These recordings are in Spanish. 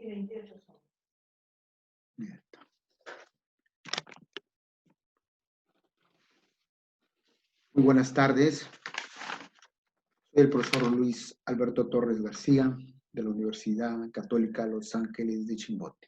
28 son. Muy buenas tardes. Soy el profesor Luis Alberto Torres García, de la Universidad Católica Los Ángeles de Chimbote.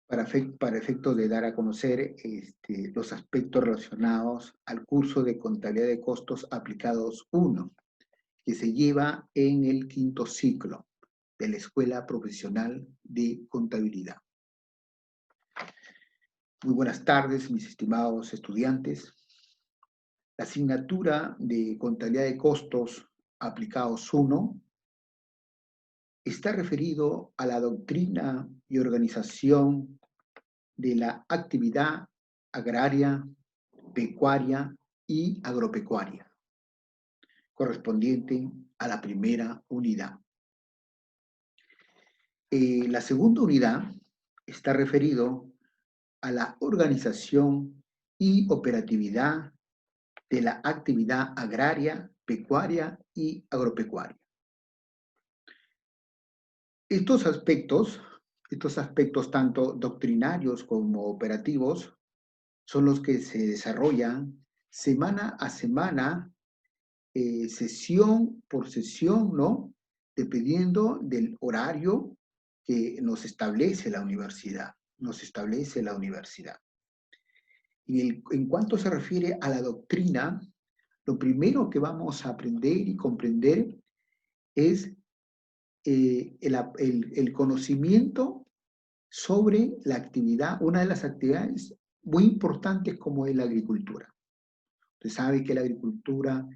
Para efectos de dar a conocer los aspectos relacionados al curso de Contabilidad de Costos Aplicados 1, que se lleva en el 5º ciclo de la Escuela Profesional de Contabilidad. Muy buenas tardes, mis estimados estudiantes. La asignatura de Contabilidad de Costos Aplicados 1 está referido a la doctrina y organización de la actividad agraria, pecuaria y agropecuaria, correspondiente a la primera unidad. La segunda unidad está referido a la organización y operatividad de la actividad agraria, pecuaria y agropecuaria. Estos aspectos tanto doctrinarios como operativos son los que se desarrollan semana a semana, sesión por sesión, ¿no? Dependiendo del horario que nos establece la universidad. Y en cuanto se refiere a la doctrina, lo primero que vamos a aprender y comprender es el conocimiento sobre la actividad, una de las actividades muy importantes como es la agricultura. Usted sabe que la agricultura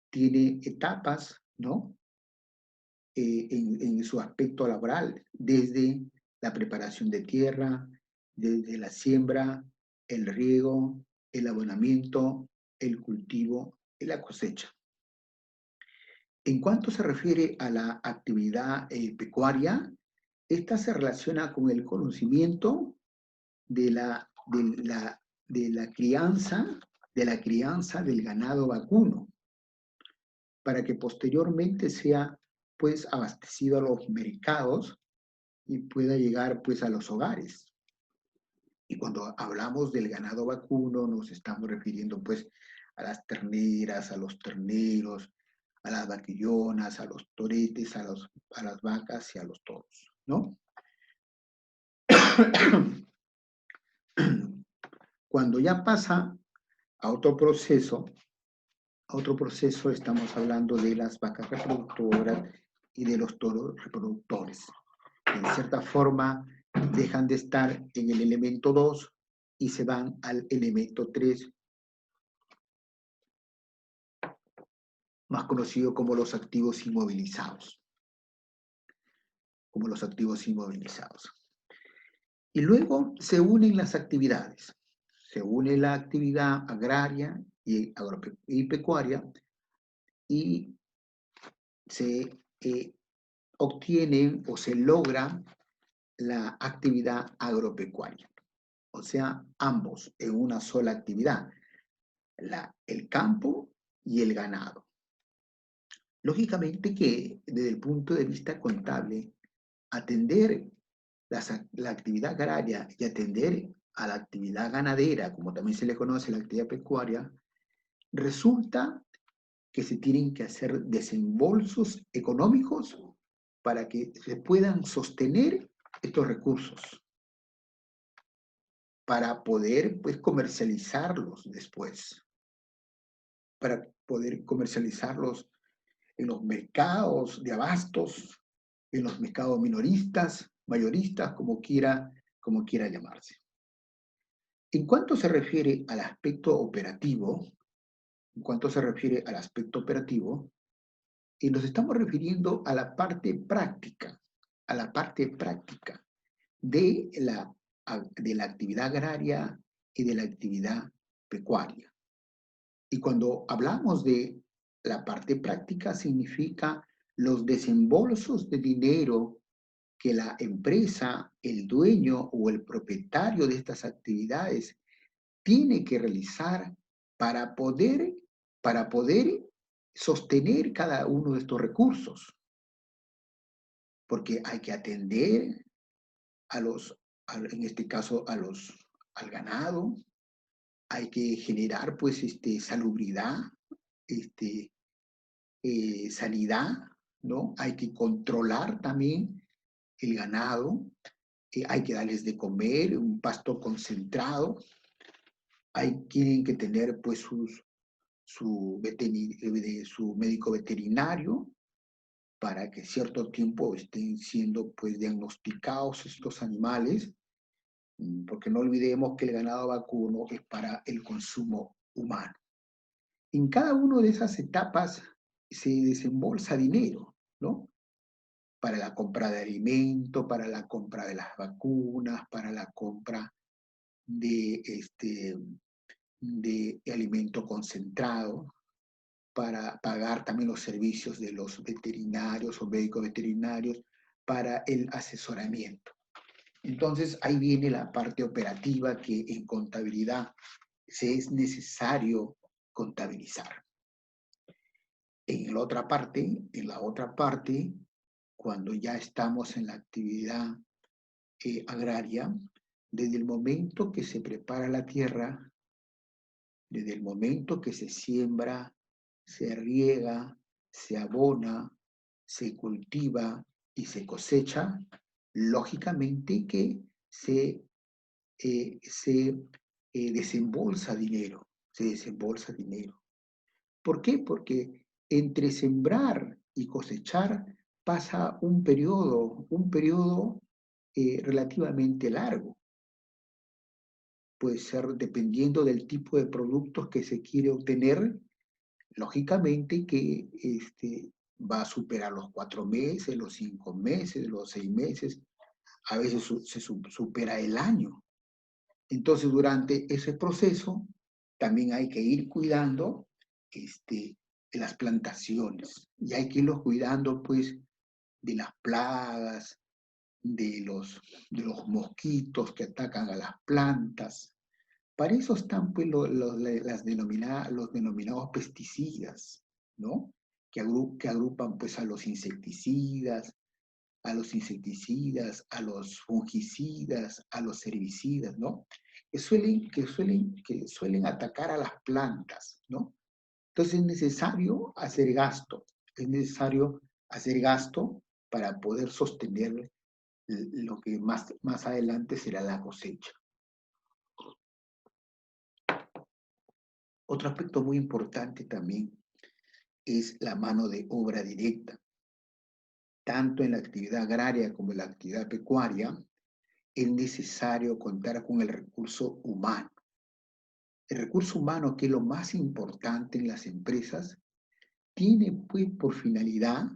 tiene etapas, ¿no? En su aspecto laboral, desde la preparación de tierra, desde la siembra, el riego, el abonamiento, el cultivo y la cosecha. En cuanto se refiere a la actividad pecuaria, esta se relaciona con el conocimiento de la crianza del ganado vacuno, para que posteriormente sea pues abastecido a los mercados y pueda llegar pues a los hogares. Y cuando hablamos del ganado vacuno nos estamos refiriendo pues a las terneras, a los terneros, a las vaquillonas, a los toretes, a las vacas y a los toros, ¿no? Cuando ya pasa a otro proceso estamos hablando de las vacas reproductoras y de los toros reproductores. En cierta forma dejan de estar en el elemento 2 y se van al elemento 3, más conocido como los activos inmovilizados. Y luego se unen las actividades. Se une la actividad agraria y pecuaria y se obtiene o se logra la actividad agropecuaria. O sea, ambos en una sola actividad, el campo y el ganado. Lógicamente que desde el punto de vista contable, atender la actividad agraria y atender a la actividad ganadera, como también se le conoce la actividad pecuaria, resulta que se tienen que hacer desembolsos económicos para que se puedan sostener estos recursos, para poder pues comercializarlos después, para poder comercializarlos en los mercados de abastos, en los mercados minoristas, mayoristas, como quiera llamarse. En cuanto se refiere al aspecto operativo, y nos estamos refiriendo a la parte práctica, de la actividad agraria y de la actividad pecuaria. Y cuando hablamos de la parte práctica, significa los desembolsos de dinero que la empresa, el dueño o el propietario de estas actividades tiene que realizar para poder sostener cada uno de estos recursos. porque hay que atender en este caso, al ganado, hay que generar, pues, salubridad, este, sanidad, ¿no? Hay que controlar también el ganado, hay que darles de comer, un pasto concentrado, tienen que tener, pues, su médico veterinario para que cierto tiempo estén siendo, pues, diagnosticados estos animales, porque no olvidemos que el ganado vacuno es para el consumo humano. En cada una de esas etapas se desembolsa dinero, ¿no? Para la compra de alimento, para la compra de las vacunas, para la compra de, de alimento concentrado, para pagar también los servicios de los veterinarios o médicos veterinarios, para el asesoramiento. Entonces, ahí viene la parte operativa que en contabilidad se es necesario contabilizar. En la otra parte, cuando ya estamos en la actividad agraria, desde el momento que se prepara la tierra, desde el momento que se siembra, se riega, se abona, se cultiva y se cosecha, lógicamente que desembolsa dinero, se desembolsa dinero. ¿Por qué? Porque entre sembrar y cosechar pasa un periodo relativamente largo. Puede ser dependiendo del tipo de productos que se quiere obtener, lógicamente que va a superar los 4 meses, los 5 meses, los 6 meses, a veces se supera el año. Entonces, durante ese proceso, también hay que ir cuidando las plantaciones y hay que irlos cuidando, pues, de las plagas, de los mosquitos que atacan a las plantas. Para eso están, pues, los denominados pesticidas, ¿no? Que agrupan, pues, a los insecticidas, a los fungicidas, a los herbicidas, ¿no? Que suelen atacar a las plantas, ¿no? Entonces es necesario hacer gasto para poder sostener lo que más adelante será la cosecha. Otro aspecto muy importante también es la mano de obra directa. Tanto en la actividad agraria como en la actividad pecuaria, es necesario contar con el recurso humano. El recurso humano, que es lo más importante en las empresas, tiene pues por finalidad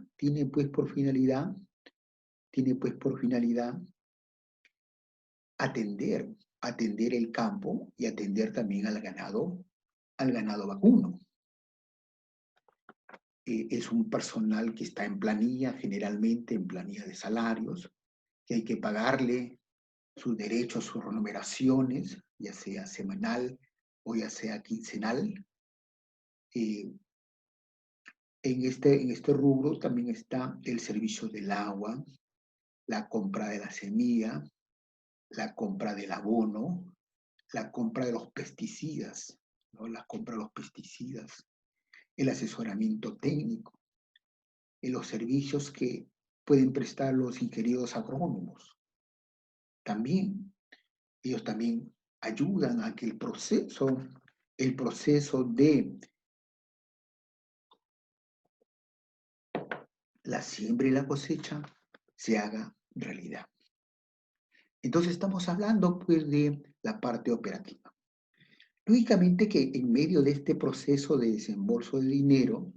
atender el campo y atender también al ganado vacuno. Es un personal que está en planilla, generalmente en planilla de salarios, que hay que pagarle sus derechos, sus remuneraciones, ya sea semanal o ya sea quincenal. En este rubro también está el servicio del agua, la compra de la semilla, la compra del abono, la compra de los pesticidas, ¿no? La compra de los pesticidas, el asesoramiento técnico, y los servicios que pueden prestar los ingenieros agrónomos. También, ellos también ayudan a que el proceso de la siembra y la cosecha se haga realidad. Entonces estamos hablando, pues, de la parte operativa. Lógicamente que en medio de este proceso de desembolso de dinero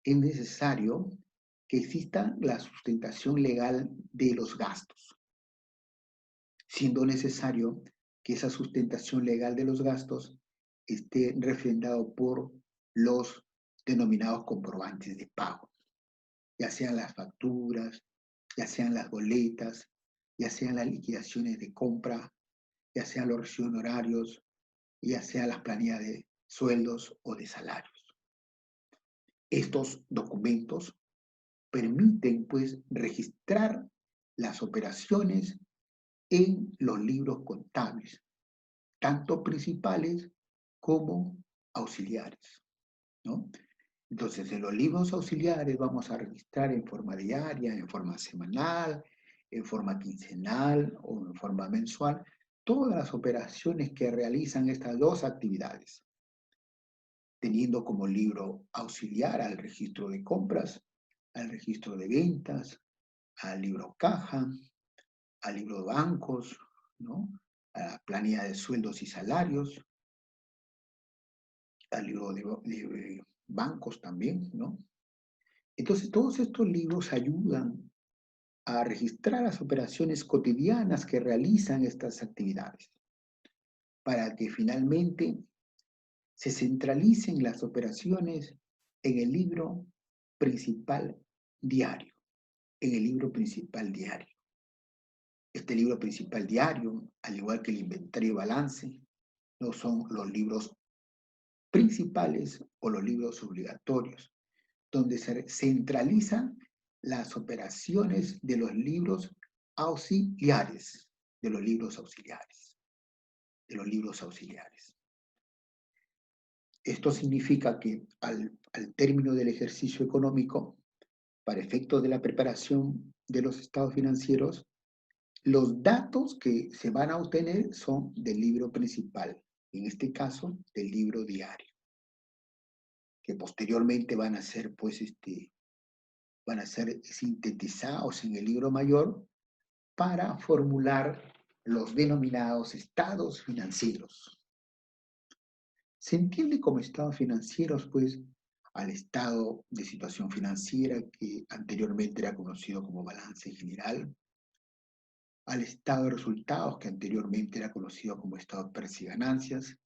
es necesario que exista la sustentación legal de los gastos, siendo necesario que esa sustentación legal de los gastos esté refrendado por los denominados comprobantes de pago, ya sean las facturas, ya sean las boletas, ya sean las liquidaciones de compra, ya sean los recibos honorarios, ya sean las planillas de sueldos o de salarios. Estos documentos permiten, pues, registrar las operaciones en los libros contables, tanto principales como auxiliares, ¿no? Entonces, en los libros auxiliares vamos a registrar en forma diaria, en forma semanal, en forma quincenal o en forma mensual, todas las operaciones que realizan estas dos actividades, teniendo como libro auxiliar al registro de compras, al registro de ventas, al libro caja, al libro de bancos, ¿no? A la planilla de sueldos y salarios, al libro de bancos también, ¿no? Entonces, todos estos libros ayudan a registrar las operaciones cotidianas que realizan estas actividades, para que finalmente se centralicen las operaciones en el libro principal diario, en el libro principal diario. Este libro principal diario, al igual que el inventario y balance, no son los libros principales o los libros obligatorios, donde se centralizan las operaciones de los libros auxiliares, de los libros auxiliares, de los libros auxiliares. Esto significa que al término del ejercicio económico, para efectos de la preparación de los estados financieros, los datos que se van a obtener son del libro principal, en este caso del libro diario, que posteriormente van a ser, pues, van a ser sintetizados en el libro mayor para formular los denominados estados financieros. Se entiende como estados financieros, pues, al estado de situación financiera que anteriormente era conocido como balance general, al estado de resultados que anteriormente era conocido como estado de pérdidas y ganancias,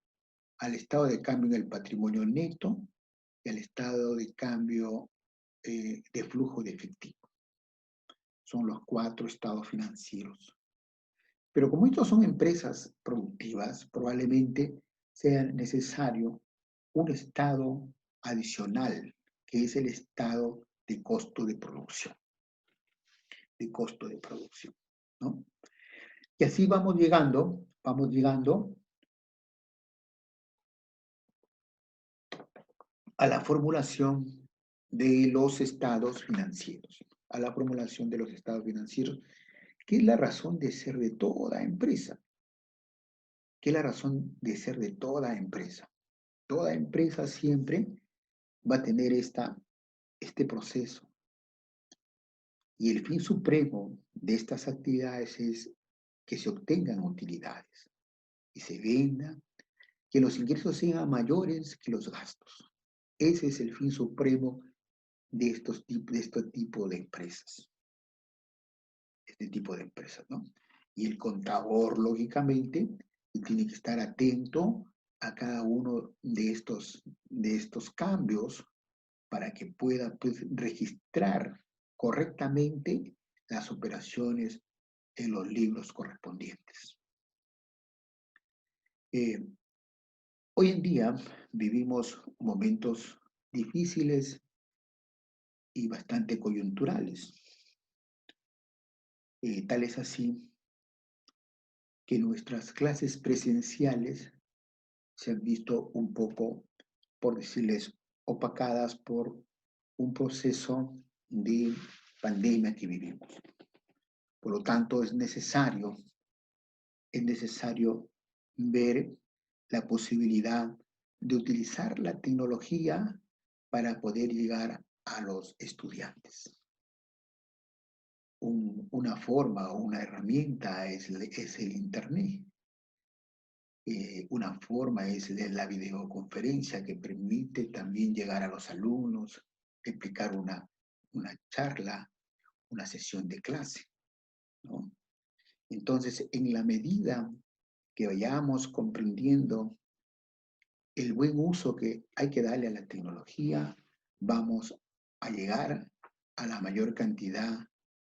al estado de cambio en el patrimonio neto y al estado de cambio de flujo de efectivo. Son los 4 estados financieros. Pero como estos son empresas productivas, probablemente sea necesario un estado adicional, que es el estado de costo de producción, ¿no? Y así vamos llegando a la formulación de los estados financieros, a la formulación de los estados financieros, que es la razón de ser de toda empresa, que es la razón de ser de toda empresa. Toda empresa siempre va a tener este proceso. Y el fin supremo de estas actividades es que se obtengan utilidades y se venda, que los ingresos sean mayores que los gastos. Ese es el fin supremo de este tipo de empresas. Este tipo de empresas, ¿no? Y el contador, lógicamente, tiene que estar atento a cada uno de estos cambios para que pueda, pues, registrar correctamente las operaciones en los libros correspondientes. Hoy en día vivimos momentos difíciles y bastante coyunturales. Tal es así que nuestras clases presenciales se han visto un poco, por decirles, opacadas por un proceso de pandemia que vivimos. Por lo tanto, es necesario ver la posibilidad de utilizar la tecnología para poder llegar a los estudiantes. Una forma o una herramienta es el Internet. Una forma es la videoconferencia que permite también llegar a los alumnos, explicar una charla, una sesión de clase, ¿no? Entonces, en la medida que vayamos comprendiendo el buen uso que hay que darle a la tecnología, vamos a llegar a la mayor cantidad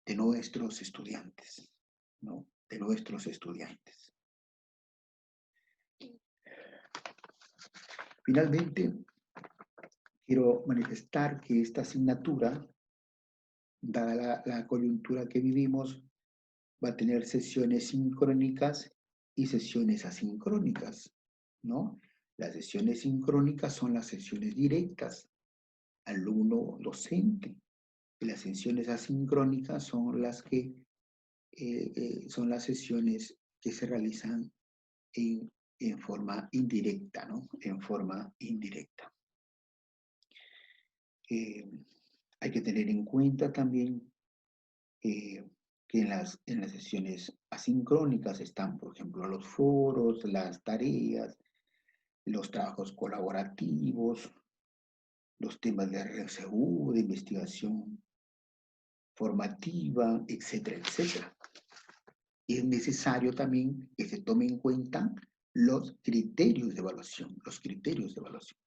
de nuestros estudiantes, ¿no? De nuestros estudiantes. Finalmente, quiero manifestar que esta asignatura, dada la coyuntura que vivimos, va a tener sesiones sincrónicas y sesiones asincrónicas, ¿no? Las sesiones sincrónicas son las sesiones directas, alumno-docente. Y las sesiones asincrónicas son las que son las sesiones que se realizan en forma indirecta, ¿no? En forma indirecta. Hay que tener en cuenta también que en las sesiones asincrónicas están, por ejemplo, los foros, las tareas, los trabajos colaborativos, los temas de RCU, de investigación formativa, etcétera, etcétera. Y es necesario también que se tomen en cuenta los criterios de evaluación, los criterios de evaluación.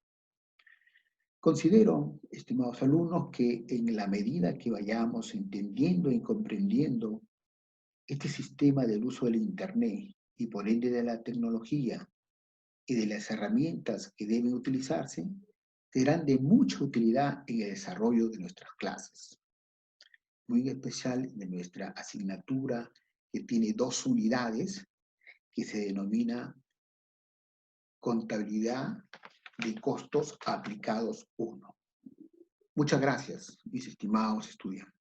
Considero, estimados alumnos, que en la medida que vayamos entendiendo y comprendiendo este sistema del uso del Internet y por ende de la tecnología y de las herramientas que deben utilizarse, serán de mucha utilidad en el desarrollo de nuestras clases. Muy especial de nuestra asignatura que tiene 2 unidades que se denomina Contabilidad de Costos Aplicados 1. Muchas gracias, mis estimados estudiantes.